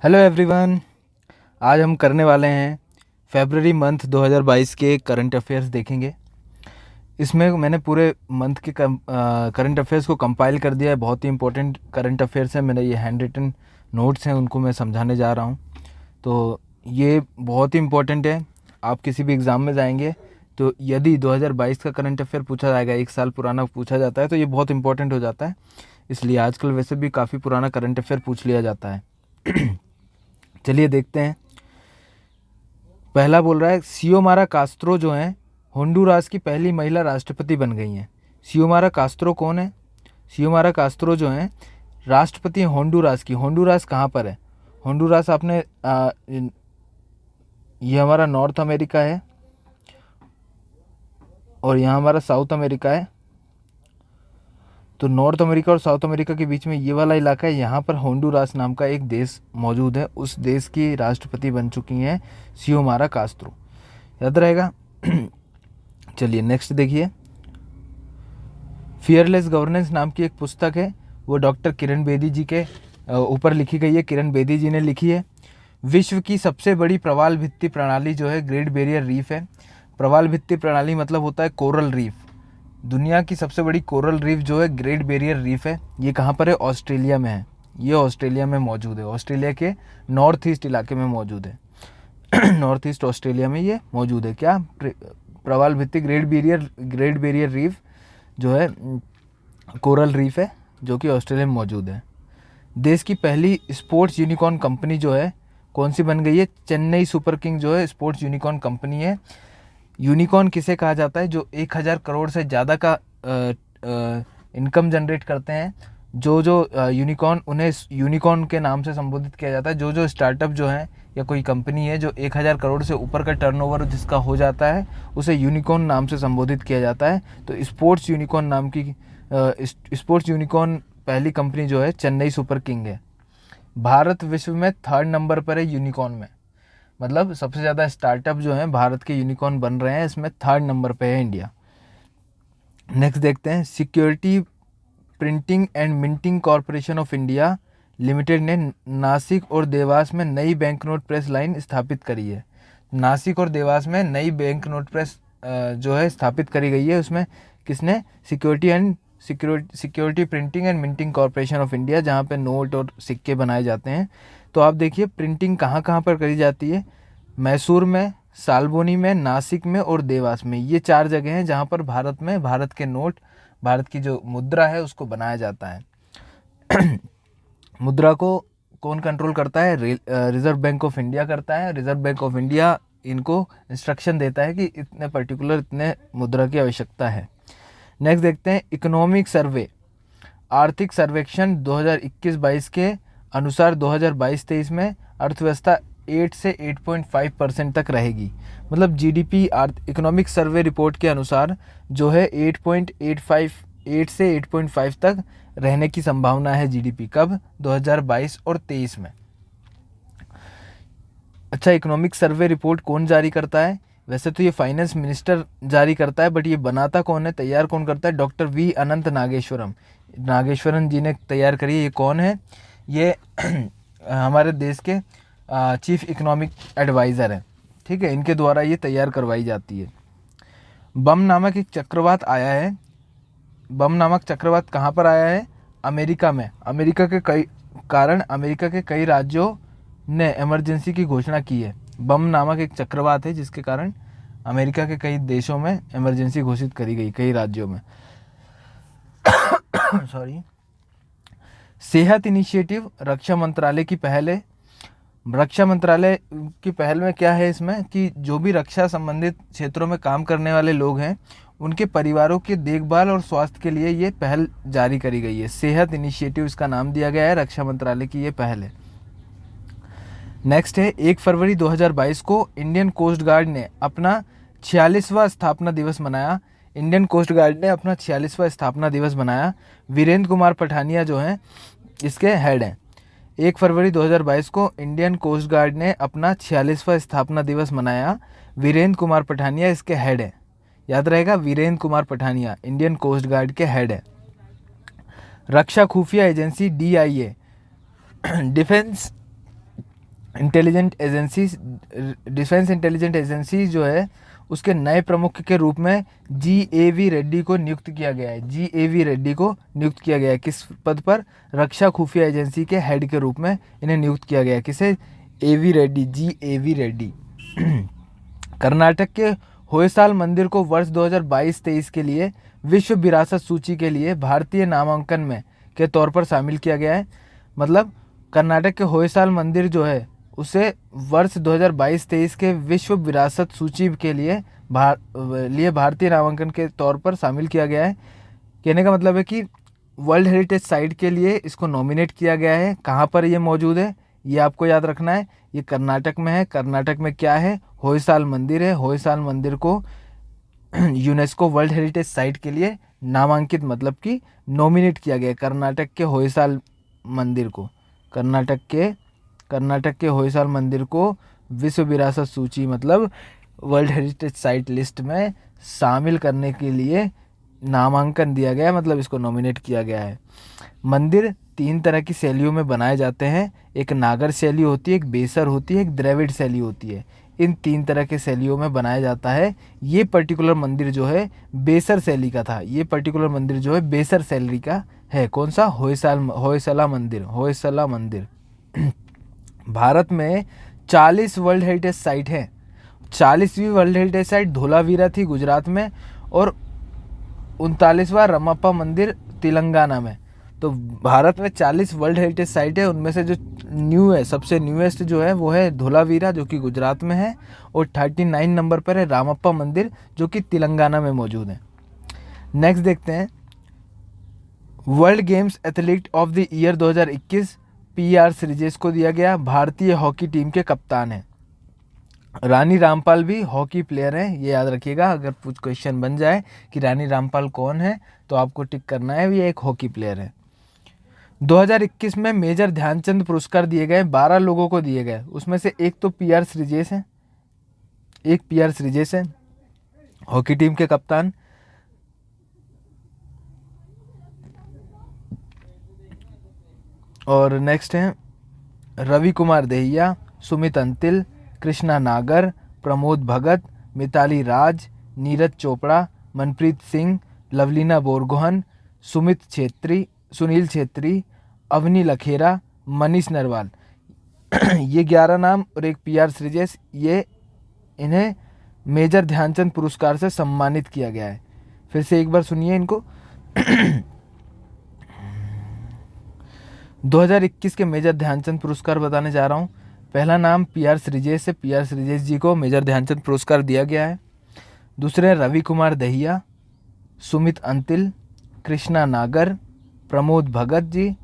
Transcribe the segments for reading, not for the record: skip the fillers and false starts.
Hello everyone. आज हम करने वाले हैं फरवरी मंथ 2022 के करंट अफेयर्स देखेंगे। इसमें मैंने पूरे मंथ के करंट अफेयर्स को कंपाइल कर दिया है। बहुत ही इंपॉर्टेंट करंट अफेयर्स हैं। मेरे ये हैंड रिटन नोट्स हैं, उनको मैं समझाने जा रहा हूँ। तो ये बहुत ही इंपॉर्टेंट है। आप किसी भी एग्ज़ाम में जाएंगे तो यदि 2022 का करंट अफेयर पूछा जाएगा, एक साल पुराना पूछा जाता है, तो ये बहुत इंपॉर्टेंट हो जाता है। इसलिए आजकल वैसे भी काफ़ी पुराना करंट अफेयर पूछ लिया जाता है। चलिए देखते हैं। पहला बोल रहा है सियोमारा कास्त्रो जो हैं होंडुरास की पहली महिला राष्ट्रपति बन गई हैं। सियोमारा कास्त्रो कौन है? सियोमारा कास्त्रो जो हैं राष्ट्रपति हैं होंडुरास की। होंडुरास कहाँ पर है? होंडुरास आपने ये हमारा नॉर्थ अमेरिका है और यहाँ हमारा साउथ अमेरिका है। तो नॉर्थ अमेरिका और साउथ अमेरिका के बीच में ये वाला इलाका है। यहाँ पर होंडुरास नाम का एक देश मौजूद है। उस देश की राष्ट्रपति बन चुकी हैं सियोमारा कास्त्रो। याद रहेगा। चलिए नेक्स्ट देखिए। फियरलेस गवर्नेंस नाम की एक पुस्तक है, वो डॉक्टर किरण बेदी जी के ऊपर लिखी गई है। किरण बेदी जी ने लिखी है। विश्व की सबसे बड़ी प्रवाल भित्ति प्रणाली जो है ग्रेट बैरियर रीफ है। प्रवाल भित्ति प्रणाली मतलब होता है कोरल रीफ। दुनिया की सबसे बड़ी कोरल रीफ जो है ग्रेट बैरियर रीफ है। ये कहाँ पर है? ऑस्ट्रेलिया में है। ये ऑस्ट्रेलिया में मौजूद है। ऑस्ट्रेलिया के नॉर्थ ईस्ट इलाके में मौजूद है। नॉर्थ ईस्ट ऑस्ट्रेलिया में ये मौजूद है। क्या? प्रवाल भित्ति ग्रेट बैरियर रीफ जो है कोरल रीफ है, जो कि ऑस्ट्रेलिया में मौजूद है। देश की पहली स्पोर्ट्स यूनिकॉर्न कंपनी जो है कौन सी बन गई है? चेन्नई सुपर किंग जो है स्पोर्ट्स यूनिकॉर्न कंपनी है। यूनिकॉर्न किसे कहा जाता है? जो 1000 करोड़ से ज़्यादा का इनकम जनरेट करते हैं। जो यूनिकॉर्न, उन्हें यूनिकॉर्न के नाम से संबोधित किया जाता है। जो स्टार्टअप जो है या कोई कंपनी है जो 1000 करोड़ से ऊपर का टर्नओवर जिसका हो जाता है, उसे यूनिकॉर्न नाम से संबोधित किया जाता है। तो स्पोर्ट्स यूनिकॉर्न पहली कंपनी जो है चेन्नई सुपर किंग है। भारत विश्व में 3rd नंबर पर है यूनिकॉर्न में। मतलब सबसे ज़्यादा स्टार्टअप जो हैं भारत के यूनिकॉर्न बन रहे हैं, इसमें 3rd नंबर पे है इंडिया। नेक्स्ट देखते हैं। Security printing and minting corporation of India limited ने नासिक और देवास में नई बैंक नोट प्रेस लाइन स्थापित करी है। नासिक और देवास में नई बैंक नोट प्रेस जो है स्थापित करी गई है। उसमें किसने? Security printing and minting corporation of India, जहाँ पे नोट और सिक्के बनाए जाते हैं। तो आप देखिए प्रिंटिंग कहाँ कहाँ पर करी जाती है। मैसूर में, सालबोनी में, नासिक में और देवास में। ये 4 जगह हैं जहाँ पर भारत में भारत के नोट, भारत की जो मुद्रा है उसको बनाया जाता है। मुद्रा को कौन कंट्रोल करता है? रिजर्व बैंक ऑफ इंडिया करता है। रिजर्व बैंक ऑफ इंडिया इनको इंस्ट्रक्शन देता है कि इतने मुद्रा की आवश्यकता है। नेक्स्ट देखते हैं। इकोनॉमिक सर्वे, आर्थिक सर्वेक्षण 2021-22 के अनुसार 2022-23 में अर्थव्यवस्था 8 से 8.5% तक रहेगी। मतलब जीडीपी इकोनॉमिक सर्वे रिपोर्ट के अनुसार जो है 8 से 8.5 तक रहने की संभावना है जीडीपी। कब? 2022 और 23 में। अच्छा, इकोनॉमिक सर्वे रिपोर्ट कौन जारी करता है? वैसे तो ये फाइनेंस मिनिस्टर जारी करता है, बट ये बनाता कौन है, तैयार कौन करता है? डॉक्टर वी अनंत नागेश्वरन जी ने तैयार करी है। ये कौन है? ये हमारे देश के चीफ इकोनॉमिक एडवाइज़र हैं। ठीक है, इनके द्वारा ये तैयार करवाई जाती है। बम नामक एक चक्रवात आया है। बम नामक चक्रवात कहाँ पर आया है? अमेरिका में। अमेरिका के कई राज्यों ने इमरजेंसी की घोषणा की है। बम नामक एक चक्रवात है जिसके कारण अमेरिका के कई देशों में इमरजेंसी घोषित करी गई, कई राज्यों में। सॉरी। सेहत इनिशिएटिव रक्षा मंत्रालय की पहल है। रक्षा मंत्रालय की पहल में क्या है इसमें कि जो भी रक्षा संबंधित क्षेत्रों में काम करने वाले लोग हैं उनके परिवारों के देखभाल और स्वास्थ्य के लिए ये पहल जारी करी गई है। सेहत इनिशिएटिव इसका नाम दिया गया है। रक्षा मंत्रालय की ये पहल है। नेक्स्ट है 1 फरवरी 2022 को इंडियन कोस्ट गार्ड ने अपना 46वां स्थापना दिवस मनाया। इंडियन कोस्ट गार्ड ने अपना 46वां स्थापना दिवस मनाया। वीरेंद्र कुमार पठानिया जो हैं इसके हेड हैं। 1 फरवरी 2022 को इंडियन कोस्ट गार्ड ने अपना 46वां स्थापना दिवस मनाया। वीरेंद्र कुमार पठानिया इसके हेड हैं। याद रहेगा, Virendra Kumar Pathania Indian coast guard के हेड है। रक्षा खुफिया agency DIA defence intelligent agency, defence intelligent agency जो है उसके नए प्रमुख के रूप में GAV रेड्डी को नियुक्त किया गया है। GAV रेड्डी को नियुक्त किया गया है किस पद पर? रक्षा खुफिया एजेंसी के हेड के रूप में इन्हें नियुक्त किया गया है। किसे? AV Reddy, GAV Reddy. कर्नाटक के होयसाल मंदिर को वर्ष 2022-23 के लिए विश्व विरासत सूची के लिए भारतीय नामांकन में के तौर पर शामिल किया गया है। मतलब कर्नाटक के होयसाल मंदिर जो है उसे वर्ष 2022-23 के विश्व विरासत सूची के लिए भारतीय नामांकन के तौर पर शामिल किया गया है। कहने का मतलब है कि वर्ल्ड हेरिटेज साइट के लिए इसको नॉमिनेट किया गया है। कहाँ पर ये मौजूद है ये आपको याद रखना है। ये कर्नाटक में है। कर्नाटक में क्या है? होयसाल मंदिर है। होयसाल मंदिर को यूनेस्को वर्ल्ड हेरिटेज साइट के लिए नामांकित मतलब कि नॉमिनेट किया गया है। कर्नाटक के होयसाल मंदिर को, कर्नाटक के होयसाल मंदिर को विश्व विरासत सूची मतलब वर्ल्ड हेरिटेज साइट लिस्ट में शामिल करने के लिए नामांकन दिया गया है, मतलब इसको नॉमिनेट किया गया है। मंदिर 3 तरह की शैलियों में बनाए जाते हैं। एक नागर शैली होती है, एक बेसर होती है, एक द्रविड़ शैली होती है। इन 3 तरह के शैलियों में बनाया जाता है। ये पर्टिकुलर मंदिर जो है बेसर शैली का था। ये पर्टिकुलर मंदिर जो है बेसर शैली का है। कौन सा? होयसला मंदिर। भारत में 40 वर्ल्ड हेरिटेज साइट हैं। 40वीं वर्ल्ड हेरिटेज साइट धोलावीरा थी गुजरात में और 39वां रमप्पा मंदिर तेलंगाना में। तो भारत में 40 वर्ल्ड हेरिटेज साइट है। उनमें से जो न्यू है, सबसे न्यूएस्ट जो है वो है धोलावीरा जो कि गुजरात में है और 39 नंबर पर है रामप्पा मंदिर जो कि तेलंगाना में मौजूद है। नेक्स्ट देखते हैं, world games athlete of the year 2021 PR Sreejesh को दिया गया। भारतीय हॉकी टीम के कप्तान हैं। रानी रामपाल भी हॉकी प्लेयर हैं, ये याद रखिएगा। अगर कुछ क्वेश्चन बन जाए कि रानी रामपाल कौन है तो आपको टिक करना है, ये एक हॉकी प्लेयर है। 2021 में मेजर ध्यानचंद पुरस्कार दिए गए, 12 लोगों को दिए गए। उसमें से एक तो PR श्रीजेश है, एक PR श्रीजेश है हॉकी टीम के कप्तान। और नेक्स्ट हैं रवि कुमार दहिया, सुमित अंतिल, कृष्णा नागर, प्रमोद भगत, मिताली राज, नीरज चोपड़ा, मनप्रीत सिंह, लवलीना बोरगोहन, सुनील छेत्री, अवनी लखेरा, मनीष नरवाल। ये 11 नाम और एक PR श्रीजेश, ये इन्हें मेजर ध्यानचंद पुरस्कार से सम्मानित किया गया है। फिर से एक बार सुनिए इनको। 2021 के मेजर ध्यानचंद पुरस्कार बताने जा रहा हूँ। पहला नाम PR श्रीजेश है। PR श्रीजेश जी को मेजर ध्यानचंद पुरस्कार दिया गया है। दूसरे रवि कुमार दहिया, सुमित अंतिल, कृष्णा नागर, प्रमोद भगत जी,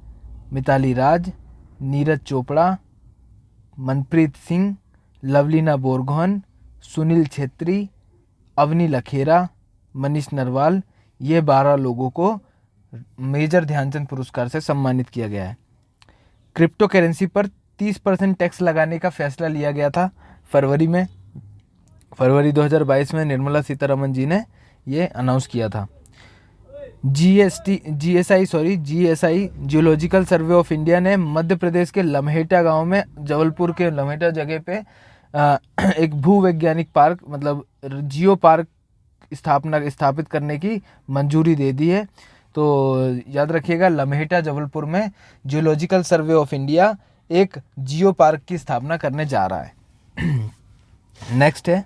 मिताली राज, नीरज चोपड़ा, मनप्रीत सिंह, लवलीना बोरगोहन, सुनील छेत्री, अवनी लखेरा, मनीष नरवाल। ये 12 लोगों को मेजर ध्यानचंद पुरस्कार से सम्मानित किया गया है। क्रिप्टो करेंसी पर 30% टैक्स लगाने का फैसला लिया गया था फरवरी 2022 में निर्मला सीतारमन जी ने ये अनाउंस किया था। GSI geological survey of India ने मध्य प्रदेश के लम्हेटा गांव में, जबलपुर के लम्हेटा जगह पे एक भूवैज्ञानिक पार्क मतलब जियो पार्क स्थापित करने की मंजूरी दे दी है। तो याद रखिएगा, लम्हेटा जबलपुर में जियोलॉजिकल सर्वे ऑफ इंडिया एक जियो पार्क की स्थापना करने जा रहा है। नेक्स्ट है,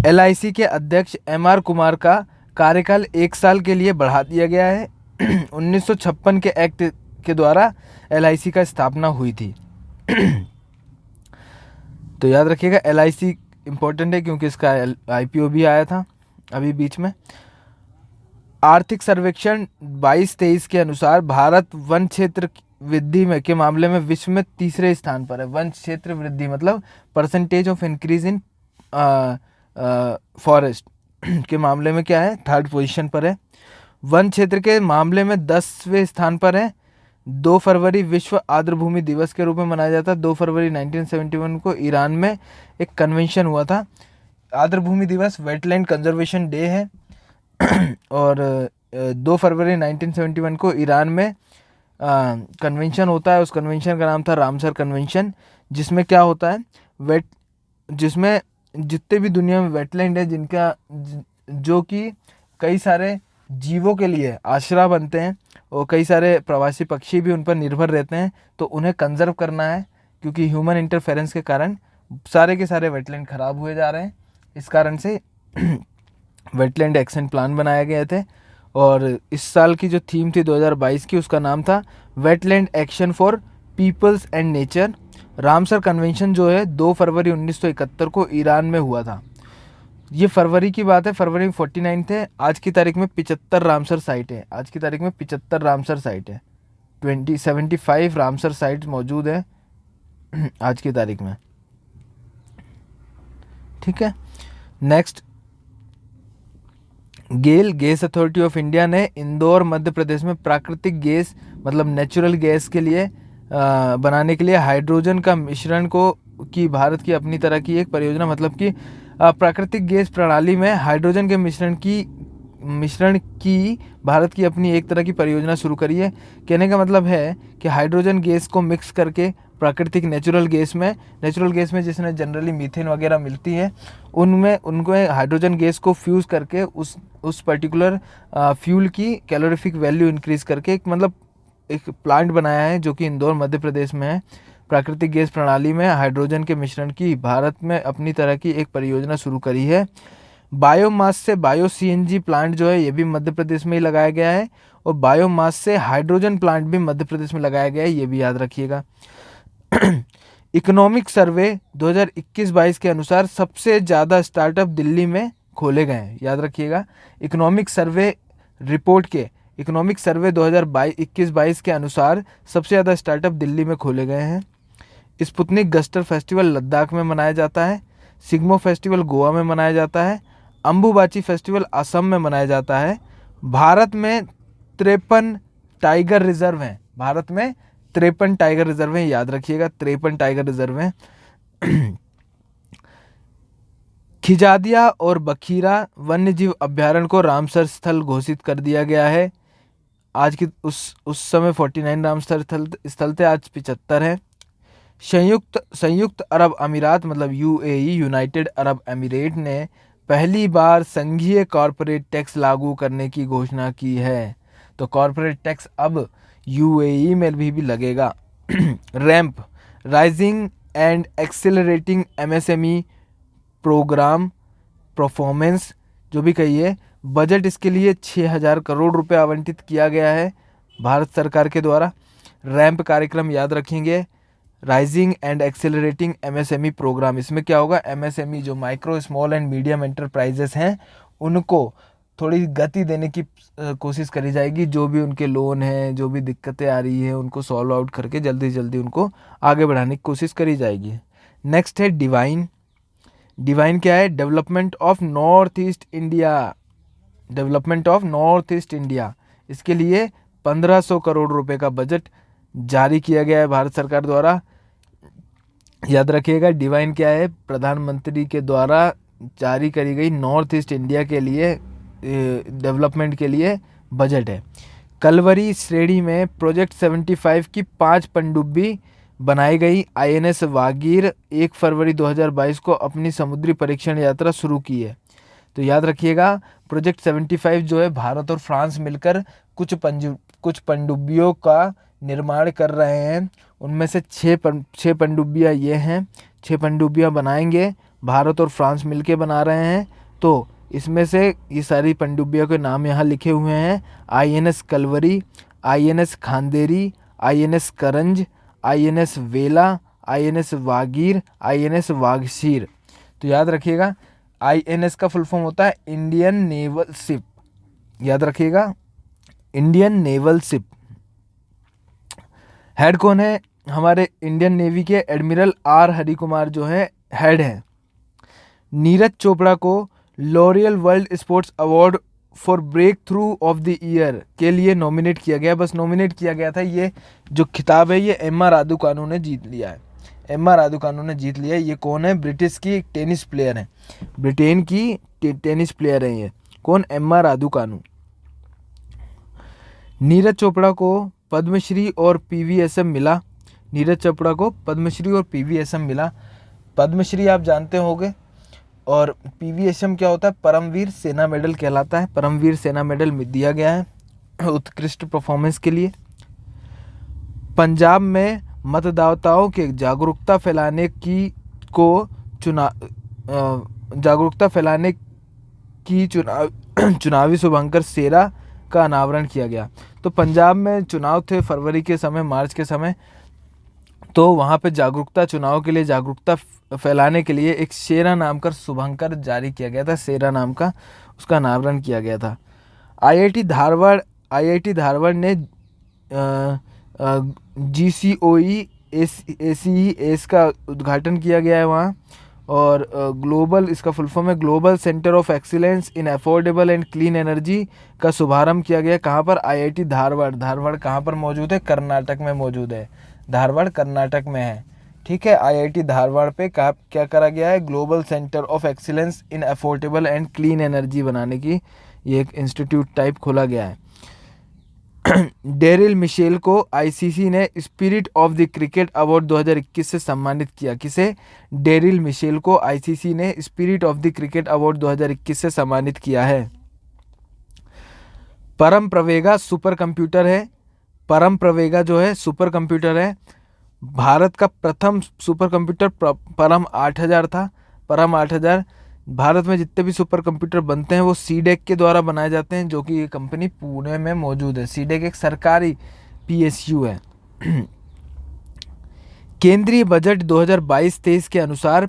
LIC के अध्यक्ष MR कुमार का कार्यकाल 1 साल के लिए बढ़ा दिया गया है। 1956 के एक्ट के द्वारा LIC का स्थापना हुई थी। तो याद रखिएगा, LIC इम्पोर्टेंट है क्योंकि इसका IPO भी आया था अभी बीच में। आर्थिक सर्वेक्षण 22-23 के अनुसार भारत वन क्षेत्र वृद्धि में के मामले में विश्व में 3रे स्थान पर है। वन क्षेत्र वृद्धि मतलब percentage of increase in forest के मामले में क्या है, 3rd पोजीशन पर है। वन क्षेत्र के मामले में 10वें स्थान पर है। 2 फरवरी विश्व आर्द्रभूमि दिवस के रूप में मनाया जाता है। 2 फरवरी 1971 को ईरान में एक कन्वेंशन हुआ था। आर्द्रभूमि दिवस वेटलैंड कंजर्वेशन डे है। और 2 फरवरी 1971 को ईरान में कन्वेंशन होता है, उस कन्वेंशन का नाम था रामसर कन्वेंशन, जिसमें क्या होता है जिसमें जितने भी दुनिया में वेटलैंड है जो कि कई सारे जीवों के लिए आश्रय बनते हैं और कई सारे प्रवासी पक्षी भी उन पर निर्भर रहते हैं, तो उन्हें कंजर्व करना है, क्योंकि ह्यूमन इंटरफेरेंस के कारण सारे के सारे वेटलैंड खराब हुए जा रहे हैं। इस कारण से वेटलैंड एक्शन प्लान बनाए गए थे, और इस साल की जो थीम थी 2022 की, उसका नाम था wetland action for peoples and nature. Ramsar convention जो है 2 फरवरी 1971 को ईरान में हुआ था। ये फरवरी की बात है, फरवरी में 49 थे। आज की तारीख में 75 रामसर साइट है, आज की तारीख में 75 रामसर साइट है, 75 रामसर साइट मौजूद है आज की तारीख में। ठीक है, next, gas authority of India ने इंदौर मध्य प्रदेश में प्राकृतिक गैस मतलब नेचुरल गैस के लिए बनाने के लिए हाइड्रोजन का मिश्रण की भारत की अपनी तरह की एक परियोजना, मतलब कि प्राकृतिक गैस प्रणाली में हाइड्रोजन के मिश्रण की भारत की अपनी एक तरह की परियोजना शुरू करी है। कहने का मतलब है कि हाइड्रोजन गैस को मिक्स करके प्राकृतिक नेचुरल गैस में जिसमें जनरली मीथेन वगैरह मिलती है, उनमें उनको हाइड्रोजन गैस को फ्यूज़ करके उस पर्टिकुलर फ्यूल की कैलोरीफिक वैल्यू इंक्रीज़ करके एक प्लांट बनाया है, जो कि इंदौर मध्य प्रदेश में है। प्राकृतिक गैस प्रणाली में हाइड्रोजन के मिश्रण की भारत में अपनी तरह की एक परियोजना शुरू करी है। बायोमास से बायो सीएनजी प्लांट जो है ये भी मध्य प्रदेश में ही लगाया गया है, और बायोमास से हाइड्रोजन प्लांट भी मध्य प्रदेश में लगाया गया है, ये भी याद रखिएगा। इकोनॉमिक सर्वे 2021-22 के अनुसार सबसे ज़्यादा स्टार्टअप दिल्ली में खोले गए हैं, याद रखिएगा। इकोनॉमिक सर्वे 2021-22 के अनुसार सबसे ज़्यादा स्टार्टअप दिल्ली में खोले गए हैं। स्पुतनिक गस्टर फेस्टिवल लद्दाख में मनाया जाता है। सिग्मो फेस्टिवल गोवा में मनाया जाता है। अम्बुबाची फेस्टिवल असम में मनाया जाता है। भारत में 53 टाइगर रिजर्व हैं, भारत में 53 टाइगर रिजर्व हैं, याद रखिएगा 53 टाइगर रिजर्व हैं। खिजादिया और बखीरा वन्यजीव अभ्यारण्य को रामसर स्थल घोषित कर दिया गया है। आज की उस समय 49 रामसर स्थल थे, आज 75 है। संयुक्त अरब अमीरात मतलब यूएई यूनाइटेड अरब अमीरेट ने पहली बार संघीय कॉरपोरेट टैक्स लागू करने की घोषणा की है, तो कॉरपोरेट टैक्स अब यूएई में भी लगेगा। RAMP rising and accelerating MSME programme performance जो भी कहिए, बजट इसके लिए 6,000 करोड़ रुपए आवंटित किया गया है भारत सरकार के द्वारा। रैंप कार्यक्रम याद रखेंगे, rising and accelerating MSME programme. इसमें क्या होगा, एमएसएमई जो micro small and medium enterprises हैं उनको थोड़ी गति देने की कोशिश करी जाएगी। जो भी उनके लोन हैं, जो भी दिक्कतें आ रही है, उनको सॉल्व आउट करके जल्दी से जल्दी उनको आगे बढ़ाने की कोशिश करी जाएगी। नेक्स्ट है डिवाइन क्या है, development of north east India. इसके लिए 1500 करोड़ रुपए का बजट जारी किया गया है भारत सरकार द्वारा। याद रखिएगा डिवाइन क्या है, प्रधानमंत्री के द्वारा जारी करी गई नॉर्थ ईस्ट इंडिया के लिए डेवलपमेंट के लिए बजट है। कलवरी श्रेणी में प्रोजेक्ट 75 की 5 पनडुब्बी बनाई गई। आईएनएस वागीर 1 फरवरी 2022 को अपनी समुद्री परीक्षण यात्रा शुरू की है। तो याद रखिएगा प्रोजेक्ट 75 जो है भारत और फ्रांस मिलकर कुछ पनडुब्बियों का निर्माण कर रहे हैं। उनमें से 6 पनडुब्बियाँ ये हैं, 6 पनडुब्बियाँ बनाएंगे, भारत और फ्रांस मिलके बना रहे हैं। तो इसमें से ये सारी पनडुब्बियों के नाम यहाँ लिखे हुए हैं, INS Kalvari, INS Khanderi, INS Karanj, INS Vela, INS Vagir, INS Vagsheer. तो याद रखिएगा आईएनएस का फुल फॉर्म होता है इंडियन नेवल शिप, याद रखिएगा इंडियन नेवल शिप। हेड कौन है, हमारे इंडियन नेवी के एडमिरल आर हरि कुमार जो है हेड हैं। नीरज चोपड़ा को Laureus world sports award for breakthrough of the year के लिए नॉमिनेट किया गया, बस नॉमिनेट किया गया था। ये जो खिताब है ये एम आर रादुकानु ने जीत लिया है, एम आर रादुकानु ने जीत लिया है। ये कौन है, ब्रिटिश की एक टेनिस प्लेयर है, ब्रिटेन की टेनिस प्लेयर है ये, कौन, Emma Raducanu. Neeraj Chopra को पद्मश्री और PVSM मिला। नीरज चोपड़ा को पद्मश्री और PVSM मिला। पद्मश्री आप जानते होंगे और PVSM क्या होता है, परमवीर सेना मेडल कहलाता है। परमवीर सेना मेडल दिया गया है उत्कृष्ट परफॉर्मेंस के लिए। पंजाब में मतदाताओं के जागरूकता फैलाने की चुनावी शुभंकर सेरा का अनावरण किया गया। तो पंजाब में चुनाव थे फरवरी के समय, मार्च के समय, तो वहाँ पे जागरूकता, चुनाव के लिए जागरूकता फैलाने के लिए एक शेरा नाम का शुभंकर जारी किया गया था, शेरा नाम का, उसका अनावरण किया गया था। IIT धारवाड़ ने GCOE ACE का उद्घाटन किया गया है वहाँ। और ग्लोबल, इसका फुल फॉर्म है global centre of excellence in affordable and clean energy का शुभारंभ किया गया। कहाँ पर? IIT धारवाड़। धारवाड़ कहाँ पर मौजूद है? कर्नाटक में मौजूद है। धारवाड़ कर्नाटक में है, ठीक है। IIT धारवाड़ पे क्या करा गया है? Global centre of excellence in affordable and clean energy बनाने की ये एक इंस्टीट्यूट टाइप खोला गया है। डेरिल मिशेल को ICC ने spirit of the cricket award 2021 से सम्मानित किया। किसे? डेरिल मिशेल को ICC ने spirit of the cricket award 2021 से सम्मानित किया है। परम प्रवेगा सुपर कंप्यूटर है। परम प्रवेगा जो है सुपर कंप्यूटर है। भारत का प्रथम सुपर कंप्यूटर परम 8000 था। परम 8000। भारत में जितने भी सुपर कंप्यूटर बनते हैं वो सीडेक के द्वारा बनाए जाते हैं, जो कि ये कंपनी पुणे में मौजूद है। सीडेक एक सरकारी PSU है। केंद्रीय बजट 2022-23 के अनुसार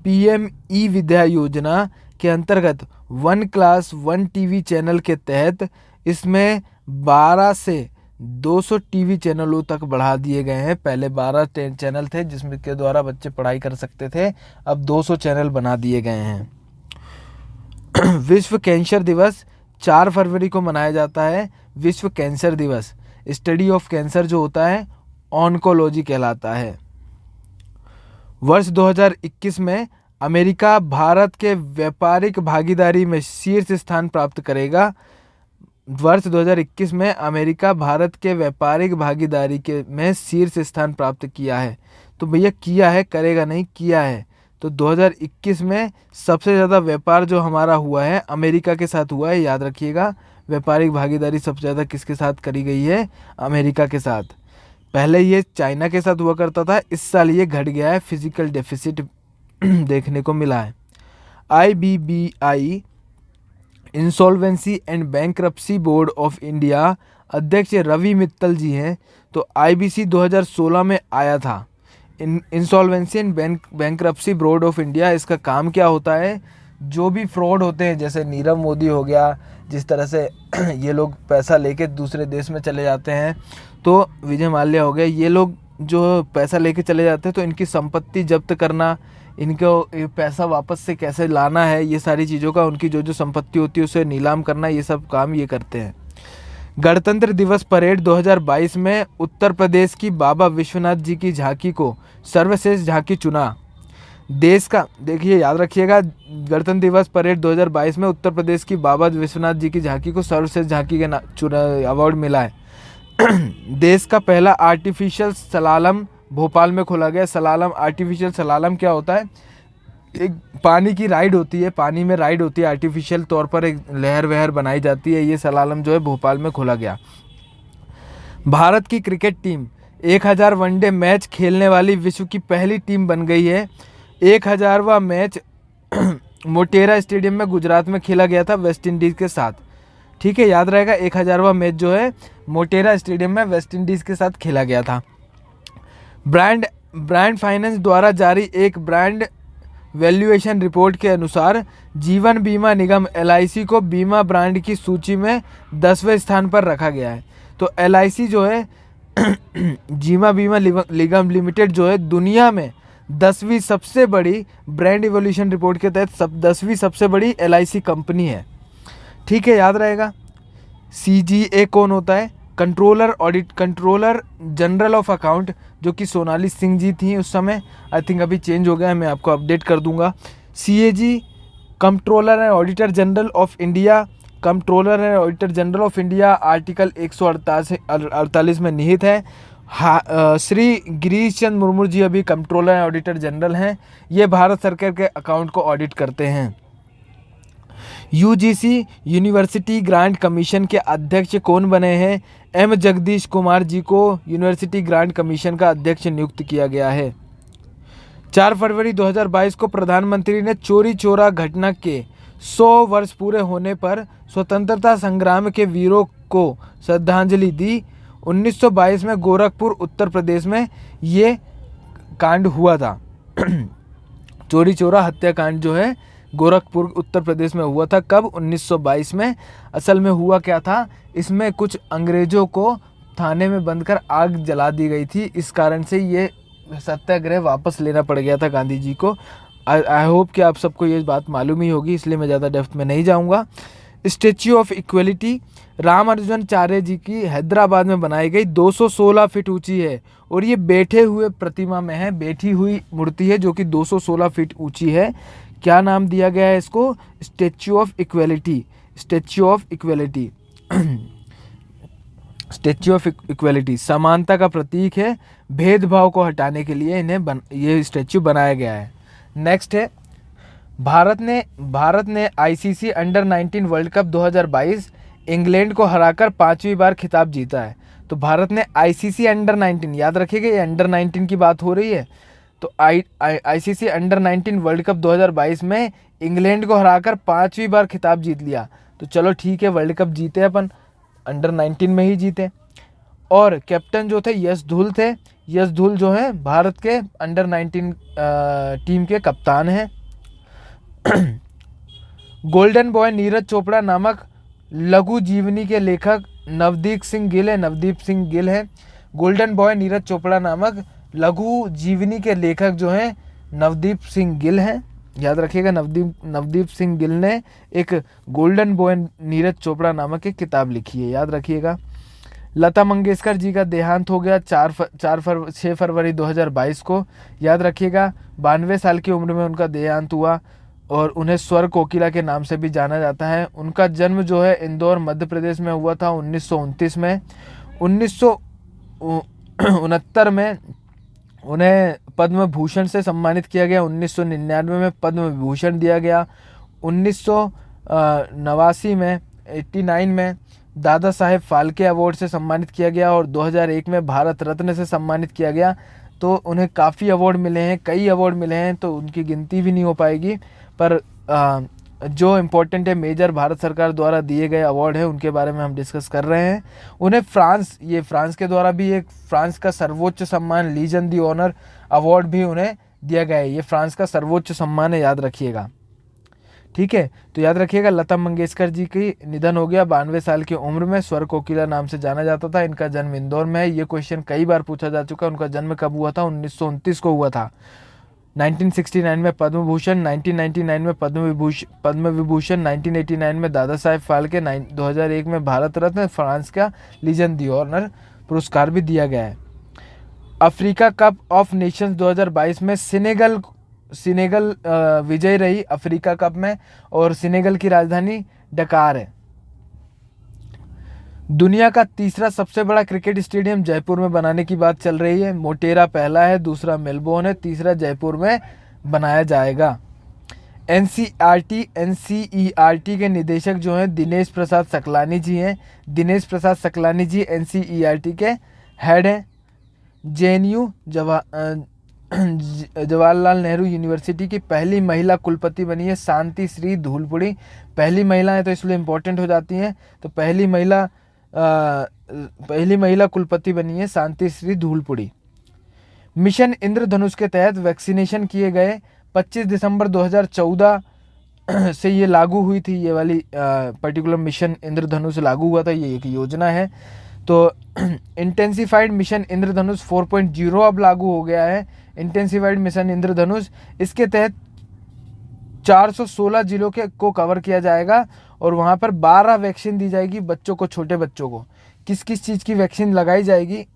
PM ई-विद्या योजना के अंतर्गत 1 क्लास 1 TV चैनल के तहत इसमें 12 से 200 TV चैनलों तक बढ़ा दिए गए हैं। पहले 12 चैनल थे जिसमें के द्वारा बच्चे पढ़ाई कर सकते थे, अब 200 चैनल बना दिए गए हैं। विश्व कैंसर दिवस 4 फरवरी को मनाया जाता है। विश्व कैंसर दिवस, स्टडी ऑफ कैंसर जो होता है ऑन्कोलॉजी कहलाता है। वर्ष 2021 में अमेरिका भारत के व्यापारिक भागीदारी में शीर्ष स्थान प्राप्त करेगा। वर्ष 2021 में अमेरिका भारत के व्यापारिक भागीदारी में शीर्ष स्थान प्राप्त किया है। तो भैया किया है, करेगा नहीं, किया है। तो 2021 में सबसे ज़्यादा व्यापार जो हमारा हुआ है अमेरिका के साथ हुआ है, याद रखिएगा। व्यापारिक भागीदारी सबसे ज़्यादा किसके साथ करी गई है? अमेरिका के साथ। पहले ये चाइना के साथ हुआ करता था, इस साल ये घट गया है, फिजिकल डेफिसिट देखने को मिला है। IBBI insolvency and bankruptcy board of India अध्यक्ष रवि मित्तल जी हैं। तो IBC 2016 में आया था। Insolvency and bankruptcy board of India, इसका काम क्या होता है? जो भी फ्रॉड होते हैं, जैसे नीरव मोदी हो गया, जिस तरह से ये लोग पैसा लेके दूसरे देश में चले जाते हैं, तो विजय माल्या हो गया, ये लोग जो पैसा लेके चले जाते हैं तो इनकी संपत्ति जब्त करना, इनको पैसा वापस से कैसे लाना है, ये सारी चीज़ों का, उनकी जो संपत्ति होती है उसे नीलाम करना, ये सब काम ये करते हैं। गणतंत्र दिवस परेड 2022 में उत्तर प्रदेश की बाबा विश्वनाथ जी की झांकी को सर्वश्रेष्ठ झांकी चुना। देश का, देखिए याद रखिएगा, गणतंत्र दिवस परेड 2022 में उत्तर प्रदेश की बाबा विश्वनाथ जी की झांकी को सर्वश्रेष्ठ झांकी के अवार्ड मिला है। देश का पहला आर्टिफिशियल सलालम भोपाल में खोला गया। सलालम, आर्टिफिशियल सलालम क्या होता है? एक पानी की राइड होती है, पानी में राइड होती है, आर्टिफिशियल तौर पर एक लहर वहर बनाई जाती है। ये सलालम जो है भोपाल में खोला गया। भारत की क्रिकेट टीम 1000 वनडे मैच खेलने वाली विश्व की पहली टीम बन गई है। 1000वां मैच मोटेरा स्टेडियम में गुजरात में खेला गया था वेस्ट इंडीज़ के साथ। ठीक है, याद रहेगा, 1000वां मैच जो है मोटेरा स्टेडियम में वेस्ट इंडीज़ के साथ खेला गया था। ब्रांड फाइनेंस द्वारा जारी एक ब्रांड वैल्यूएशन रिपोर्ट के अनुसार जीवन बीमा निगम LIC को बीमा ब्रांड की सूची में 10वें स्थान पर रखा गया है। तो LIC जो है जीवन बीमा निगम लिमिटेड जो है दुनिया में 10वीं सबसे बड़ी ब्रांड इवोल्यूशन रिपोर्ट के तहत 10वीं सबसे बड़ी LIC कंपनी है। ठीक है, याद रहेगा। CGA कौन होता है? कंट्रोलर जनरल ऑफ अकाउंट, जो कि सोनाली सिंह जी थी उस समय, आई थिंक अभी चेंज हो गया है, मैं आपको अपडेट कर दूंगा। CAG controller and auditor general of India, controller and auditor general of India article 148 में निहित है। श्री गिरीश चंद्र मुर्मू जी अभी कंट्रोलर एंड ऑडिटर जनरल हैं। ये भारत सरकार के अकाउंट को ऑडिट करते हैं। यूजीसी यूनिवर्सिटी ग्रांट कमीशन के अध्यक्ष कौन बने हैं? एम जगदीश कुमार जी को यूनिवर्सिटी ग्रांट कमीशन का अध्यक्ष नियुक्त किया गया है। 4 फरवरी 2022 को प्रधानमंत्री ने चौरी चौरा घटना के 100 वर्ष पूरे होने पर स्वतंत्रता संग्राम के वीरों को श्रद्धांजलि दी। 1922 में गोरखपुर उत्तर प्रदेश में ये कांड हुआ था। चौरी चौरा हत्याकांड जो है गोरखपुर उत्तर प्रदेश में हुआ था। कब? 1922 में। असल में हुआ क्या था, इसमें कुछ अंग्रेजों को थाने में बंद कर आग जला दी गई थी। इस कारण से ये सत्याग्रह वापस लेना पड़ गया था गांधी जी को। आई होप कि आप सबको ये बात मालूम ही होगी, इसलिए मैं ज़्यादा डेप्थ में नहीं जाऊंगा। स्टैच्यू ऑफ इक्वलिटी रामानुजनाचार्य जी की हैदराबाद में बनाई गई 216 फीट ऊंची है और ये बैठे हुए प्रतिमा में है, बैठी हुई मूर्ति है जो कि 216 फीट ऊंची है। क्या नाम दिया गया है इसको? Statue of equality. Statue of equality statue of equality समानता का प्रतीक है। भेदभाव को हटाने के लिए ये स्टैच्यू बनाया गया है। नेक्स्ट है, भारत ने ICC under 19 world cup 2022 England को हराकर 5वीं बार खिताब जीता है। तो भारत ने आईसीसी अंडर 19, याद रखिएगा ये अंडर 19 की बात हो रही है। तो आईसीसी अंडर 19 वर्ल्ड कप 2022 में इंग्लैंड को हराकर 5वीं बार खिताब जीत लिया। तो चलो ठीक है, वर्ल्ड कप जीते अपन, अंडर 19 में ही जीते। और कैप्टन जो थे यश धुल थे। यश धुल जो है भारत के अंडर 19 टीम के कप्तान हैं। गोल्डन बॉय नीरज चोपड़ा नामक लघु जीवनी के लेखक नवदीप सिंह गिल है। गोल्डन बॉय नीरज चोपड़ा नामक लघु जीवनी के लेखक जो हैं नवदीप सिंह गिल हैं। याद रखिएगा, नवदीप सिंह गिल ने एक गोल्डन बॉय नीरज चोपड़ा नामक एक किताब लिखी है, याद रखिएगा। लता मंगेशकर जी का देहांत हो गया 6 फरवरी 2022 को, याद रखिएगा। 92 साल की उम्र में उनका देहांत हुआ और उन्हें स्वर कोकिला के नाम से भी जाना जाता है। उनका जन्म जो है इंदौर मध्य प्रदेश में हुआ था 1929 में। 1969 में उन्हें पद्म भूषण से सम्मानित किया गया। 1999 में पद्म विभूषण दिया गया। 1989 में 89 में दादा साहेब फाल्के अवार्ड से सम्मानित किया गया और 2001 में भारत रत्न से सम्मानित किया गया। तो उन्हें काफ़ी अवार्ड मिले हैं, कई अवार्ड मिले हैं, तो उनकी गिनती भी नहीं हो पाएगी। पर जो इम्पोर्टेंट है, मेजर भारत सरकार द्वारा दिए गए अवार्ड है, उनके बारे में हम डिस्कस कर रहे हैं। उन्हें फ्रांस के द्वारा भी एक फ्रांस का सर्वोच्च सम्मान लीजन दी ऑनर अवार्ड भी उन्हें दिया गया है। ये फ्रांस का सर्वोच्च सम्मान है, याद रखिएगा, ठीक है। तो याद रखिएगा, लता मंगेशकर जी की निधन हो गया 92 साल की उम्र में। स्वर कोकिला नाम से जाना जाता था। इनका जन्म इंदौर में है। ये क्वेश्चन कई बार पूछा जा चुका है। उनका जन्म कब हुआ था? 1929 को हुआ था। 1969 में पद्म भूषण, 1999 में पद्म विभूषण, 1989 में दादा साहेब फाल्के, 2001 में भारत रत्न, फ्रांस का लीजन दी ऑनर पुरस्कार भी दिया गया है। अफ्रीका कप ऑफ नेशंस 2022 में सेनेगल विजयी रही अफ्रीका कप में और सेनेगल की राजधानी डकार है। दुनिया का तीसरा सबसे बड़ा क्रिकेट स्टेडियम जयपुर में बनाने की बात चल रही है। मोटेरा पहला है, दूसरा मेलबोर्न है, तीसरा जयपुर में बनाया जाएगा। एनसीईआरटी के निदेशक जो हैं दिनेश प्रसाद सकलानी जी हैं। दिनेश प्रसाद सकलानी जी एनसीईआरटी के हेड हैं। जेएनयू जवाहरलाल नेहरू यूनिवर्सिटी की पहली महिला कुलपति बनी है शांति श्री धूलपुड़ी। पहली महिला है तो इसलिए इम्पोर्टेंट हो जाती हैं। तो पहली महिला कुलपति बनी है शांति श्री धूलपुड़ी। मिशन इंद्रधनुष के तहत वैक्सीनेशन किए गए 25 दिसंबर 2014 से ये लागू हुई थी। ये वाली पर्टिकुलर मिशन इंद्रधनुष लागू हुआ था। ये एक योजना है। तो इंटेंसिफाइड मिशन इंद्रधनुष 4.0 अब लागू हो गया है। इंटेंसिफाइड मिशन इंद्रधनुष, इसके तहत 416 जिलों को कवर किया जाएगा और वहाँ पर 12 वैक्सीन दी जाएगी बच्चों को, छोटे बच्चों को। किस किस चीज़ की वैक्सीन लगाई जाएगी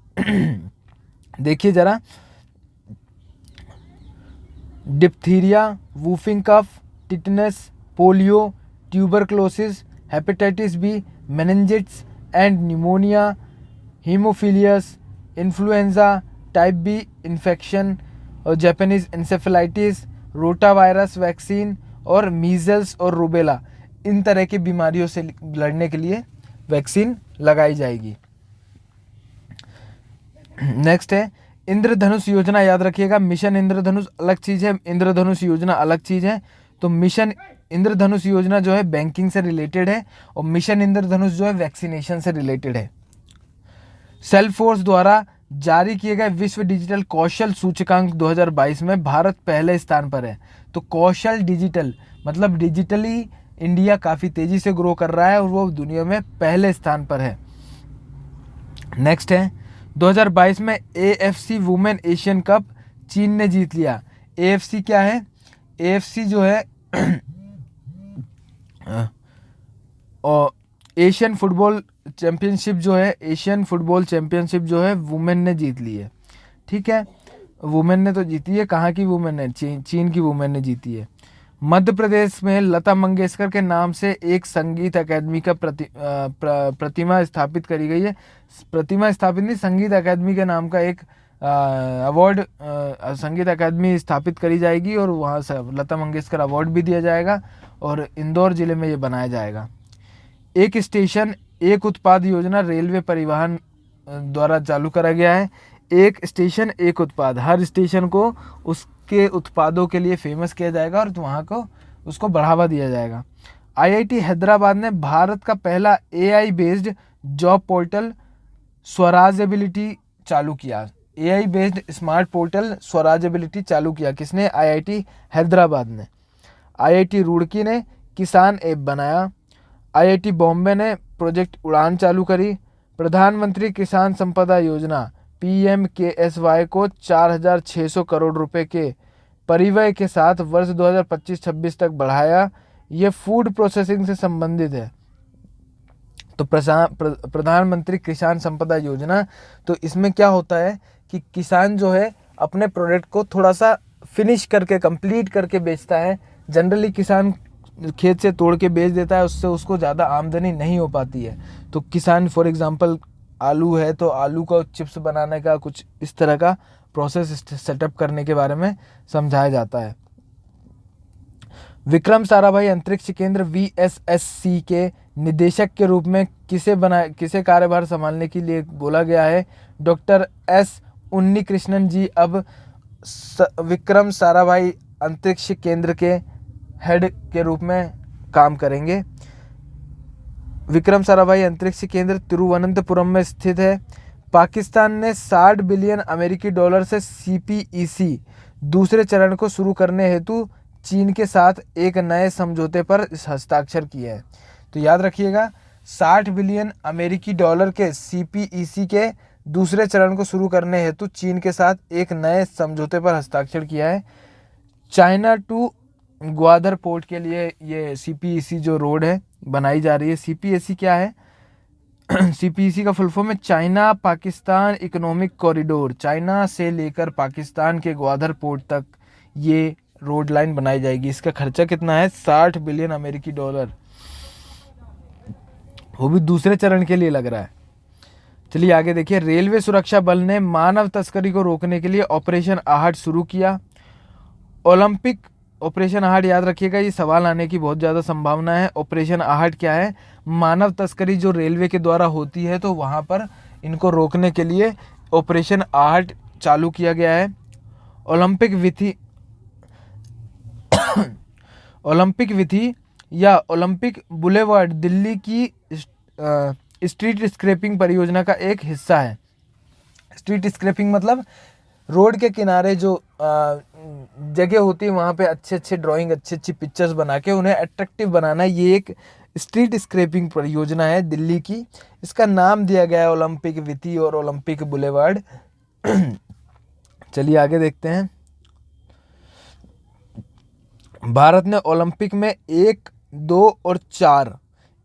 देखिए ज़रा। Diphtheria, whooping cough, tetanus, polio, tuberculosis, hepatitis B, meningitis and pneumonia, haemophilus, influenza type B infection और Japanese encephalitis, rotavirus vaccine और मीजल्स और रूबेला, इन तरह की बीमारियों से लड़ने के लिए वैक्सीन लगाई जाएगी। नेक्स्ट है इंद्रधनुष योजना। याद रखिएगा, मिशन इंद्रधनुष अलग चीज़ है, इंद्रधनुष योजना अलग चीज़ है। तो मिशन इंद्रधनुष योजना जो है बैंकिंग से रिलेटेड है और मिशन इंद्रधनुष जो है वैक्सीनेशन से रिलेटेड है। सेल्फ फोर्स द्वारा जारी किए गए विश्व डिजिटल कौशल सूचकांक 2022 में भारत पहले स्थान पर है। तो कौशल डिजिटल मतलब डिजिटली इंडिया काफ़ी तेज़ी से ग्रो कर रहा है और वो दुनिया में पहले स्थान पर है। नेक्स्ट है 2022 में AFC वुमेन एशियन कप चीन ने जीत लिया। AFC क्या है? AFC जो है और एशियन फुटबॉल चैंपियनशिप जो है, एशियन फुटबॉल चैंपियनशिप जो है वुमेन ने जीत ली है। ठीक है, वुमेन ने तो जीती है। कहाँ की वुमेन ने? चीन की वुमेन ने जीती है। मध्य प्रदेश में लता मंगेशकर के नाम से एक संगीत अकादमी का प्रतिमा स्थापित करी गई है। प्रतिमा स्थापित नहीं, संगीत अकादमी के नाम का एक अवार्ड संगीत अकादमी स्थापित करी जाएगी और वहाँ से लता मंगेशकर अवार्ड भी दिया जाएगा और इंदौर जिले में ये बनाया जाएगा। एक स्टेशन एक उत्पाद योजना रेलवे परिवहन द्वारा चालू करा गया है। एक स्टेशन एक उत्पाद, हर स्टेशन को उसके उत्पादों के लिए फेमस किया जाएगा और वहाँ को उसको बढ़ावा दिया जाएगा। IIT हैदराबाद ने भारत का पहला AI बेस्ड जॉब पोर्टल स्वराजबिलिटी चालू किया। AI बेस्ड स्मार्ट पोर्टल स्वराजबिलिटी चालू किया। किसने? IIT हैदराबाद ने। IIT रुड़की ने किसान ऐप बनाया। IIT बॉम्बे ने प्रोजेक्ट उड़ान चालू करी। प्रधानमंत्री किसान संपदा योजना PMKSY को 4,600 करोड़ रुपए के परिव्यय के साथ वर्ष 2025-26 तक बढ़ाया। ये फूड प्रोसेसिंग से संबंधित है। तो प्रधानमंत्री किसान संपदा योजना, तो इसमें क्या होता है कि किसान जो है अपने प्रोडक्ट को थोड़ा सा फिनिश करके कंप्लीट करके बेचता है। जनरली किसान खेत से तोड़ के बेच देता है, उससे उसको ज़्यादा आमदनी नहीं हो पाती है। तो किसान फॉर एग्जांपल आलू है तो आलू का चिप्स बनाने का कुछ इस तरह का प्रोसेस सेटअप करने के बारे में समझाया जाता है। विक्रम साराभाई अंतरिक्ष केंद्र VSSC के निदेशक के रूप में किसे कार्यभार संभालने के लिए बोला गया है? डॉक्टर S उन्नीकृष्णन जी अब विक्रम साराभाई अंतरिक्ष केंद्र के हेड के रूप में काम करेंगे। विक्रम साराभाई अंतरिक्ष केंद्र तिरुवनंतपुरम में स्थित है। पाकिस्तान ने 60 बिलियन अमेरिकी डॉलर से CPEC दूसरे चरण को शुरू करने हेतु चीन के साथ एक नए समझौते पर हस्ताक्षर किए हैं। तो याद रखिएगा, 60 बिलियन अमेरिकी डॉलर के CPEC के दूसरे चरण को शुरू करने हेतु चीन के साथ एक नए समझौते पर हस्ताक्षर किया है। चाइना टू ग्वादर पोर्ट के लिए ये CPEC जो रोड है बनाई जा रही है। CPEC क्या है? CPEC का फुल फॉर्म है China Pakistan economic corridor. China से लेकर पाकिस्तान के ग्वादर पोर्ट तक ये रोड लाइन बनाई जाएगी। इसका खर्चा कितना है? 60 बिलियन अमेरिकी डॉलर, वो भी दूसरे चरण के लिए लग रहा है। चलिए आगे देखिए। रेलवे सुरक्षा बल ने मानव तस्करी को रोकने के लिए ऑपरेशन आहट शुरू किया। ओलंपिक ऑपरेशन आहट, याद रखिएगा, ये सवाल आने की बहुत ज़्यादा संभावना है। ऑपरेशन आहट क्या है? मानव तस्करी जो रेलवे के द्वारा होती है, तो वहाँ पर इनको रोकने के लिए ऑपरेशन आहट चालू किया गया है। ओलंपिक विधि या ओलंपिक बुलेवार्ड दिल्ली की स्ट्रीट स्क्रैपिंग परियोजना का एक हिस्सा है। स्ट्रीट स्क्रैपिंग मतलब रोड के किनारे जो जगह होती है वहाँ पे अच्छे अच्छे ड्राइंग, अच्छी अच्छी पिक्चर्स बना के उन्हें अट्रैक्टिव बनाना, ये एक स्ट्रीट स्क्रैपिंग परियोजना है दिल्ली की। इसका नाम दिया गया है ओलंपिक विधि और ओलंपिक बुलेवार्ड। चलिए आगे देखते हैं। भारत ने ओलंपिक में 1, 2 और 4,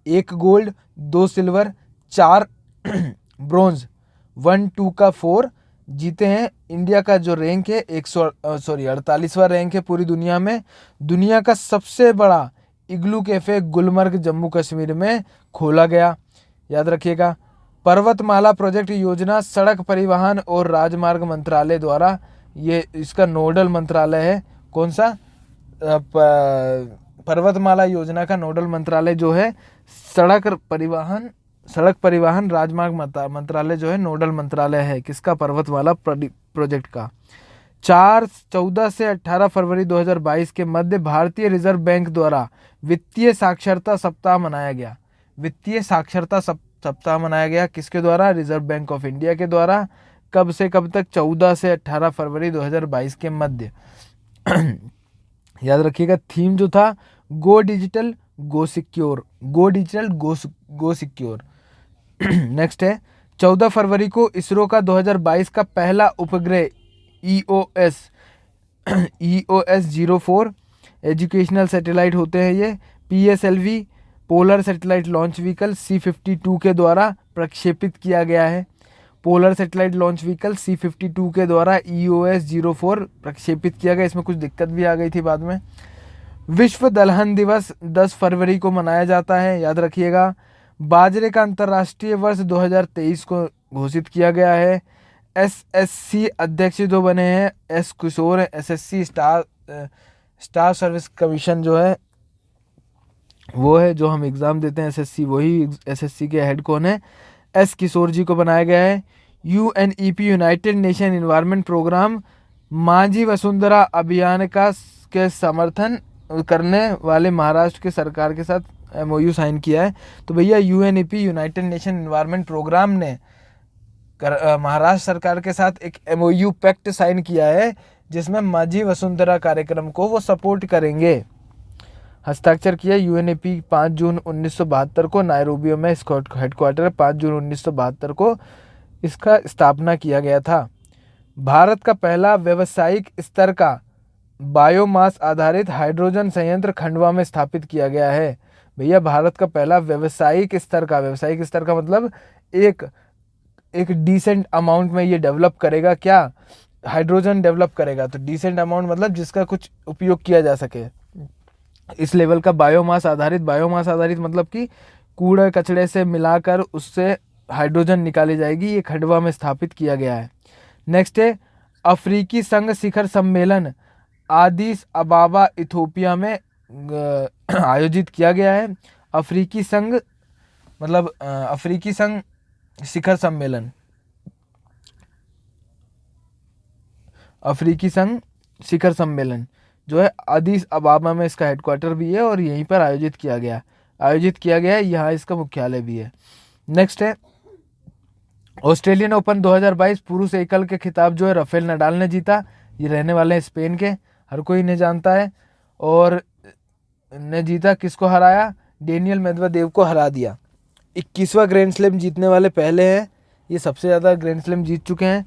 1 गोल्ड, 2 सिल्वर, 4 ब्रोंज, 1, 2 का 4 जीते हैं। इंडिया का जो रैंक है 48वां रैंक है पूरी दुनिया में। दुनिया का सबसे बड़ा इग्लू कैफे गुलमर्ग जम्मू कश्मीर में खोला गया, याद रखिएगा। पर्वतमाला प्रोजेक्ट योजना सड़क परिवहन और राजमार्ग मंत्रालय द्वारा, ये इसका नोडल मंत्रालय है। कौन सा? पर्वतमाला योजना का नोडल मंत्रालय जो है सड़क परिवहन राजमार्ग मंत्रालय जो है नोडल मंत्रालय है किसका? पर्वतमाला प्रोजेक्ट का। 14 से 18 फरवरी 2022 के मध्य भारतीय रिजर्व बैंक द्वारा वित्तीय साक्षरता सप्ताह मनाया गया। वित्तीय साक्षरता सप्ताह मनाया गया किसके द्वारा? रिजर्व बैंक ऑफ इंडिया के द्वारा। कब से कब तक? 14 से 18 फरवरी 2022 के मध्य। याद रखिएगा थीम जो था गो डिजिटल गो सिक्योर, गो डिजिटल गो सिक्योर। नेक्स्ट है 14 फरवरी को इसरो का 2022 का पहला उपग्रह EOS 04 एजुकेशनल सैटेलाइट होते हैं ये, PSLV polar satellite launch vehicle C-52 के द्वारा प्रक्षेपित किया गया है। Polar satellite launch vehicle C-52 के द्वारा EOS 04 प्रक्षेपित किया गया। इसमें कुछ दिक्कत भी आ गई थी बाद में। विश्व दलहन दिवस 10 फरवरी को मनाया जाता है, याद रखिएगा। बाजरे का अंतर्राष्ट्रीय वर्ष 2023 को घोषित किया गया है। SSC अध्यक्ष जो बने हैं S किशोर, SSC स्टार सर्विस कमीशन जो है वो है जो हम एग्ज़ाम देते हैं SSC, वही SSC के हेड कौन है? S किशोर जी को बनाया गया है। UNEP United Nation environment programme Majhi Vasundhara Abhiyan के समर्थन करने वाले महाराष्ट्र के सरकार के साथ MOU साइन किया है। तो भैया UNEP United Nation environment programme ने महाराष्ट्र सरकार के साथ एक MOU पैक्ट साइन किया है जिसमें मांझी वसुंधरा कार्यक्रम को वो सपोर्ट करेंगे। हस्ताक्षर किया UNEP 5 जून 1972 को नायरोबी में इसका हेडक्वार्टर 5 जून 1972 को इसका स्थापना किया गया था। भारत का पहला व्यावसायिक स्तर का बायोमास आधारित हाइड्रोजन संयंत्र खंडवा में स्थापित किया गया है। भैया भारत का पहला व्यावसायिक स्तर का मतलब एक डिसेंट अमाउंट में ये डेवलप करेगा, क्या? हाइड्रोजन डेवलप करेगा। तो डिसेंट अमाउंट मतलब जिसका कुछ उपयोग किया जा सके, इस लेवल का बायोमास आधारित मतलब कि कूड़े कचड़े से मिलाकर उससे हाइड्रोजन निकाली जाएगी। ये खंडवा में स्थापित किया गया है। नेक्स्ट है अफ्रीकी संघ शिखर सम्मेलन आदिस अबाबा इथोपिया में आयोजित किया गया है। अफ्रीकी संघ शिखर सम्मेलन, अफ्रीकी संघ शिखर सम्मेलन जो है अदीस अबाबा में इसका हेडक्वार्टर भी है और यहीं पर आयोजित किया गया है। यहाँ इसका मुख्यालय भी है। नेक्स्ट है ऑस्ट्रेलियन ओपन 2022 पुरुष एकल के खिताब जो है राफेल नडाल ने जीता। ये रहने वाले हैं स्पेन के, हर कोई इन्हें जानता है। और ने जीता, किसको हराया? डेनियल मेदवेदेव को हरा दिया। 21वां ग्रैंड स्लैम जीतने वाले पहले हैं, ये सबसे ज़्यादा ग्रैंड स्लैम जीत चुके हैं।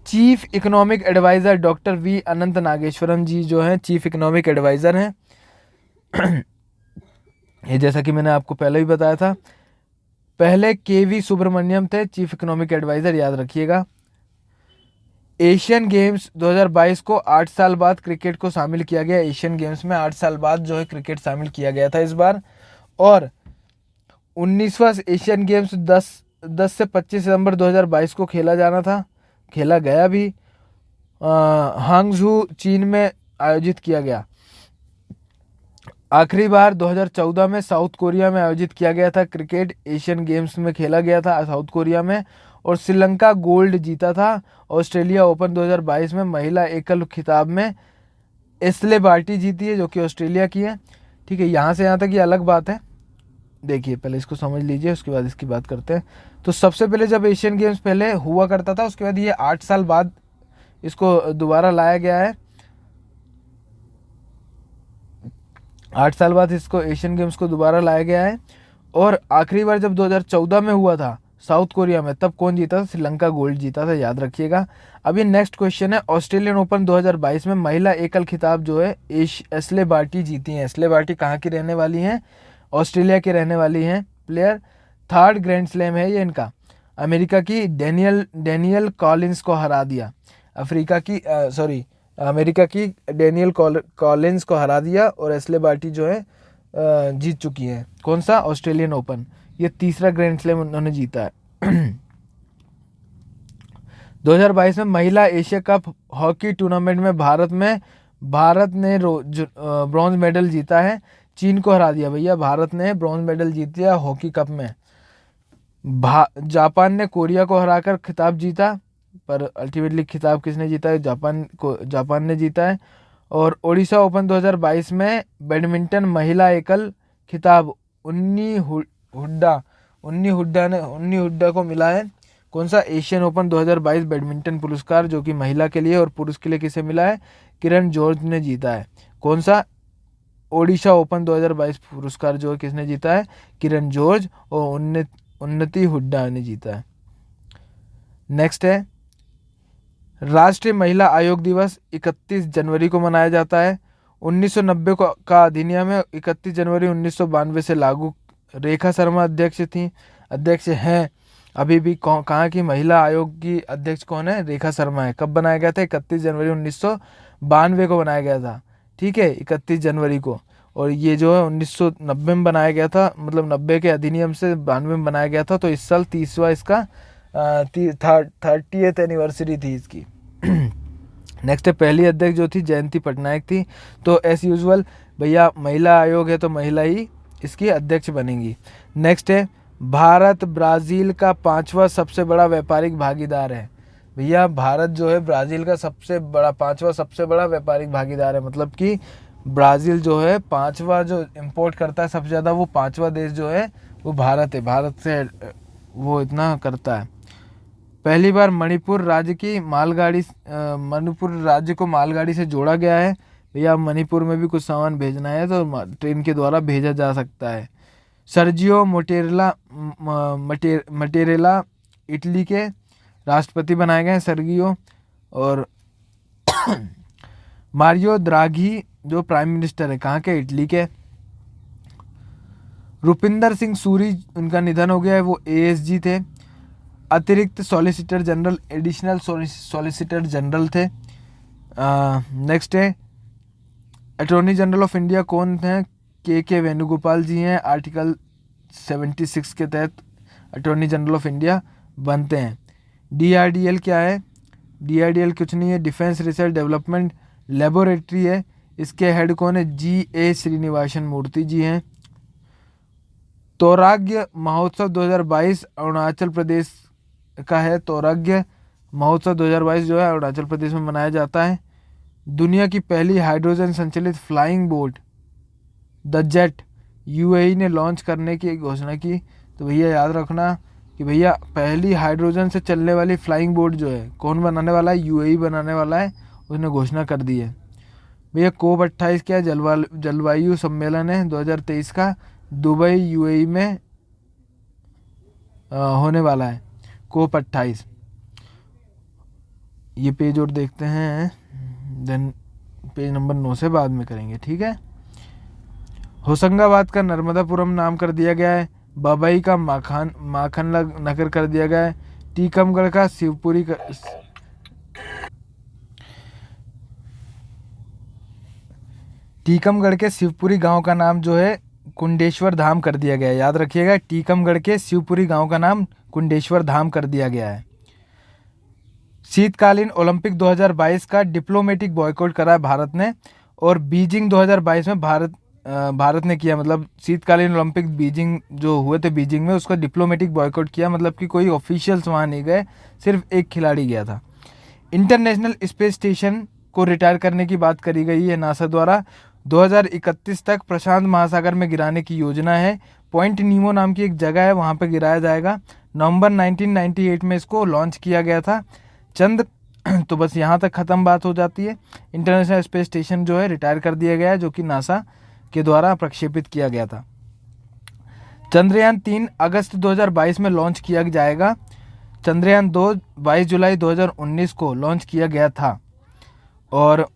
Chief economic adviser doctor V Anant Nageswaran ji जो हैं चीफ इकोनॉमिक एडवाइज़र हैं। ये जैसा कि मैंने आपको पहले भी बताया था, पहले KV सुब्रमण्यम थे चीफ इकोनॉमिक एडवाइज़र, याद रखिएगा। एशियन गेम्स 2022 को 8 साल बाद क्रिकेट को शामिल किया गया। एशियन गेम्स में 8 साल बाद जो है क्रिकेट शामिल किया गया था इस बार। और 19वां एशियन गेम्स 10 से 25 सितंबर 2022 को खेला जाना था, खेला गया भी। हांगझू चीन में आयोजित किया गया। आखिरी बार 2014 में साउथ कोरिया में आयोजित किया गया था क्रिकेट। एशियन गेम्स में खेला गया था साउथ कोरिया में और श्रीलंका गोल्ड जीता था। ऑस्ट्रेलिया ओपन 2022 में महिला एकल खिताब में एस्ले बार्टी जीती है जो कि ऑस्ट्रेलिया की है। ठीक है, यहाँ से यहाँ तक ये अलग बात है। देखिए पहले इसको समझ लीजिए, उसके बाद इसकी बात करते हैं। तो सबसे पहले जब एशियन गेम्स पहले हुआ करता था, उसके बाद ये 8 साल बाद इसको दोबारा लाया गया है। 8 साल बाद इसको एशियन गेम्स को दोबारा लाया गया है। और आखिरी बार जब 2014 में हुआ था साउथ कोरिया में, तब कौन जीता था? श्रीलंका गोल्ड जीता था, याद रखिएगा। अभी नेक्स्ट क्वेश्चन है, ऑस्ट्रेलियन ओपन 2022 में महिला एकल खिताब जो है एस्ले बार्टी जीती हैं। एस्ले बार्टी कहाँ की रहने वाली हैं? ऑस्ट्रेलिया की रहने वाली हैं प्लेयर। 3rd ग्रैंड स्लैम है ये इनका। अमेरिका की डेनियल कॉलिंस को हरा दिया। अमेरिका की डेनियल कॉलिंस को हरा दिया और एस्ले बार्टी जो है जीत चुकी हैं। कौन सा? Australian open. ये तीसरा ग्रैंड स्लैम उन्होंने जीता है। 2022 में महिला एशिया कप हॉकी टूर्नामेंट में भारत ने ब्रॉन्ज मेडल जीता है, चीन को हरा दिया भैया। भारत ने ब्रॉन्ज मेडल जीत लिया हॉकी कप में। जापान ने कोरिया को हराकर खिताब जीता, पर अल्टीमेटली खिताब किसने जीता है? जापान ने जीता है। और ओडिशा ओपन 2022 में बैडमिंटन महिला एकल खिताब उन्नी हुड्डा को मिला है। कौन सा? एशियन ओपन 2022 बैडमिंटन पुरस्कार, जो कि महिला के लिए और पुरुष के लिए किसे मिला है? किरण जॉर्ज ने जीता है। कौन सा? ओडिशा ओपन 2022 पुरस्कार जो किसने जीता है? किरण जॉर्ज और उन्नति हुड्डा ने जीता है। नेक्स्ट है राष्ट्रीय महिला आयोग दिवस 31 जनवरी को मनाया जाता है। 1990 का अधिनियम है, 31 जनवरी 1992 से लागू। रेखा शर्मा अध्यक्ष हैं अभी भी। कहाँ की महिला आयोग की अध्यक्ष कौन है? रेखा शर्मा है। कब बनाया गया था? 31 जनवरी 1992 को बनाया गया था। ठीक है, 31 जनवरी को। और ये जो है 1990 में बनाया गया था, मतलब 90 के अधिनियम से 92 में बनाया गया था। तो इस साल 30वां इसका 30th एनिवर्सरी थी इसकी। नेक्स्ट है पहली अध्यक्ष जो थी जयंती पटनायक थी। तो एज यूजुअल भैया महिला आयोग है तो महिला ही इसकी अध्यक्ष बनेंगी। नेक्स्ट है भारत ब्राज़ील का 5वां सबसे बड़ा व्यापारिक भागीदार है। भैया भारत जो है ब्राज़ील का 5वां सबसे बड़ा व्यापारिक भागीदार है। मतलब कि ब्राज़ील जो है 5वां जो इंपोर्ट करता है सबसे ज़्यादा, वो 5वां देश जो है वो भारत है। भारत से वो इतना करता है। पहली बार मणिपुर राज्य को मालगाड़ी से जोड़ा गया है। भैया मणिपुर में भी कुछ सामान भेजना है तो ट्रेन के द्वारा भेजा जा सकता है। सर्जियो मटेरेला इटली के राष्ट्रपति बनाए गए हैं, सर्गियो। और मारियो द्राघी जो प्राइम मिनिस्टर है, कहाँ के? इटली के। रुपिंदर सिंह सूरी उनका निधन हो गया है, वो एएसजी थे, अतिरिक्त solicitor general, additional solicitor general थे। नेक्स्ट है अटॉर्नी जनरल ऑफ इंडिया कौन हैं? के वेणुगोपाल जी हैं। आर्टिकल 76 के तहत अटॉर्नी जनरल ऑफ इंडिया बनते हैं। DRDL क्या है? DRDL कुछ नहीं है, डिफेंस रिसर्च डेवलपमेंट लेबोरेटरी है। इसके हेड कौन है? GA श्रीनिवासन मूर्ति जी हैं। तोराग्य महोत्सव 2022 अरुणाचल प्रदेश का है। तोराग्य महोत्सव 2022 जो है अरुणाचल प्रदेश में मनाया जाता है। दुनिया की पहली हाइड्रोजन संचालित flying boat the jet UAE ने लॉन्च करने की घोषणा की। तो भैया याद रखना कि भैया पहली हाइड्रोजन से चलने वाली फ्लाइंग बोट जो है कौन बनाने वाला है? UAE बनाने वाला है, उसने घोषणा कर दी है। भैया COP28 क्या जलवायु सम्मेलन है 2023 का, दुबई UAE में होने वाला है COP28। ये पेज और देखते हैं, देन पेज नंबर 9 से बाद में करेंगे। ठीक है। होशंगाबाद का नर्मदापुरम नाम कर दिया गया है। बबई का माखन नगर कर दिया गया है। टीकमगढ़ का टीकमगढ़ के शिवपुरी गांव का नाम जो है कुंडेश्वर धाम कर दिया गया है। याद रखिएगा, टीकमगढ़ के शिवपुरी गांव का नाम कुंडेश्वर धाम कर दिया गया है। शीतकालीन ओलंपिक 2022 का डिप्लोमेटिक बॉयकॉट करा है भारत ने। और बीजिंग 2022 में भारत ने किया, मतलब शीतकालीन ओलंपिक बीजिंग जो हुए थे बीजिंग में, उसका डिप्लोमेटिक बॉयकॉट किया। मतलब कि कोई ऑफिशियल्स वहाँ नहीं गए, सिर्फ एक खिलाड़ी गया था। इंटरनेशनल स्पेस स्टेशन को रिटायर करने की बात करी गई है नासा द्वारा। 2031 तक प्रशांत महासागर में गिराने की योजना है। पॉइंट नीमो नाम की एक जगह है, वहाँ पे गिराया जाएगा। नवंबर 1998 में इसको लॉन्च किया गया था। तो बस यहाँ तक ख़त्म बात हो जाती है। इंटरनेशनल स्पेस स्टेशन जो है रिटायर कर दिया गया है, जो कि नासा के द्वारा प्रक्षेपित किया गया था। चंद्रयान 3 अगस्त 2022 में लॉन्च किया जाएगा। चंद्रयान 2 22 जुलाई 2019 को लॉन्च किया गया था। और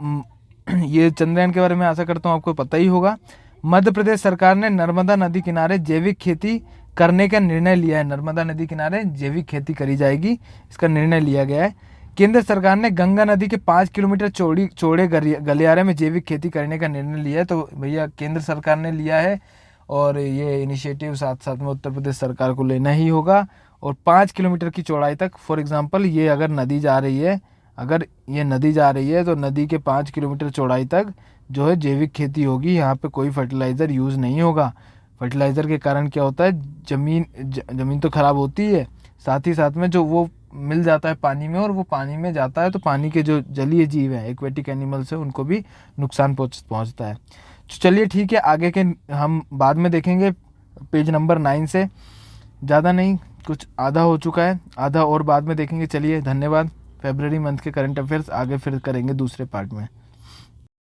ये चंद्रयान के बारे में आशा करता हूँ आपको पता ही होगा। मध्य प्रदेश सरकार ने नर्मदा नदी किनारे जैविक खेती करने का निर्णय लिया है। नर्मदा नदी किनारे जैविक खेती करी जाएगी, इसका निर्णय लिया गया है। केंद्र सरकार ने गंगा नदी के 5 किलोमीटर चौड़े गलियारे में जैविक खेती करने का निर्णय लिया है। तो भैया केंद्र सरकार ने लिया है और ये इनिशिएटिव साथ साथ में उत्तर प्रदेश सरकार को लेना ही होगा। और 5 किलोमीटर की चौड़ाई तक, फॉर एग्जांपल ये अगर नदी जा रही है, अगर ये नदी जा रही है तो नदी के 5 किलोमीटर चौड़ाई तक जो है जैविक खेती होगी। यहाँ पे कोई फर्टिलाइज़र यूज़ नहीं होगा। फर्टिलाइज़र के कारण क्या होता है, ज़मीन तो ख़राब होती है, साथ ही साथ में जो वो मिल जाता है पानी में, और वो पानी में जाता है तो पानी के जो जलीय जीव हैं, एक्वेटिक एनिमल्स हैं, उनको भी नुकसान पहुंचता है। तो चलिए ठीक है, आगे के हम बाद में देखेंगे पेज नंबर 9 से। ज़्यादा नहीं, कुछ आधा हो चुका है, आधा और बाद में देखेंगे। चलिए धन्यवाद। फरवरी मंथ के करंट अफेयर्स आगे फिर करेंगे दूसरे पार्ट में।